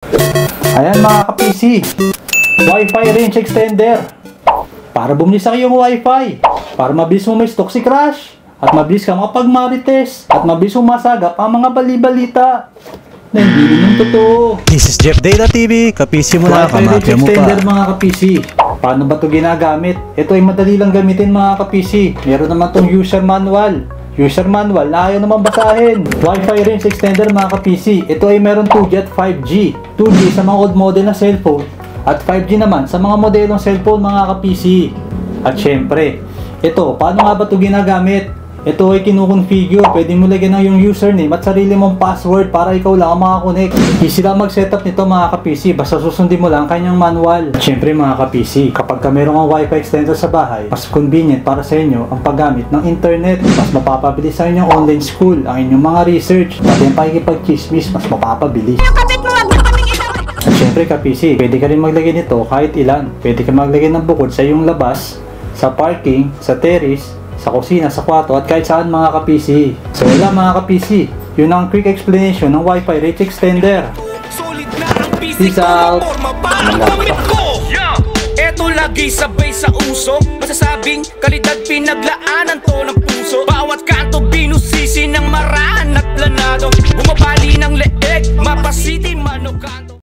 Ayan mga ka-PC, Wi-Fi range extender. Para bumili sa iyong Wi-Fi, para mabilis mo may stock si Crush, at mabilis ka makapag-marites, at mabilis mo masagap ang mga bali-balita na hindi rin yung totoo. This is Jeff Data TV, ka-PC mo na, Wi-Fi range kamapya mo extender pa. mga ka-PC. Paano ba ito ginagamit? Ito ay madali lang gamitin mga ka-PC. Meron naman itong user manual. User manual na ayaw naman basahin. Wi-Fi range extender mga ka-PC. Ito ay meron 2G at 5G. 2G sa mga old model na cellphone at 5G naman sa mga modelong cellphone mga ka-PC. At syempre, ito, paano nga ba ito ginagamit? Ito ay kinukonfigure. Pwede mo lagyan ng yung username at sarili mong password para ikaw lang ang makakonect. Easy lang mag-setup nito mga ka-PC. Basta susundin mo lang kanyang manual. At syempre mga ka-PC, kapag ka meron kang Wi-Fi extender sa bahay, mas convenient para sa inyo ang paggamit ng internet. Mas mapapabilis sa inyong online school, ang inyong mga research, pati ang pakikipag-chismis, mas mapapabilis. At syempre ka-PC, pwede ka rin maglagay nito kahit ilan. Pwede ka maglagay ng bukod sa iyong labas, sa parking, sa terrace, sa kusina, sa kwarto, at kahit saan mga ka-PC. So wala mga ka-PC, yun ang quick explanation ng Wi-Fi range extender. Peace out! Eto lagi sabay sa uso, masasabing kalidad pinaglaanan to ng puso. Bawat kanto binusisi ng maraan at planado, bumabali ng leeg, mapasitin manukanto.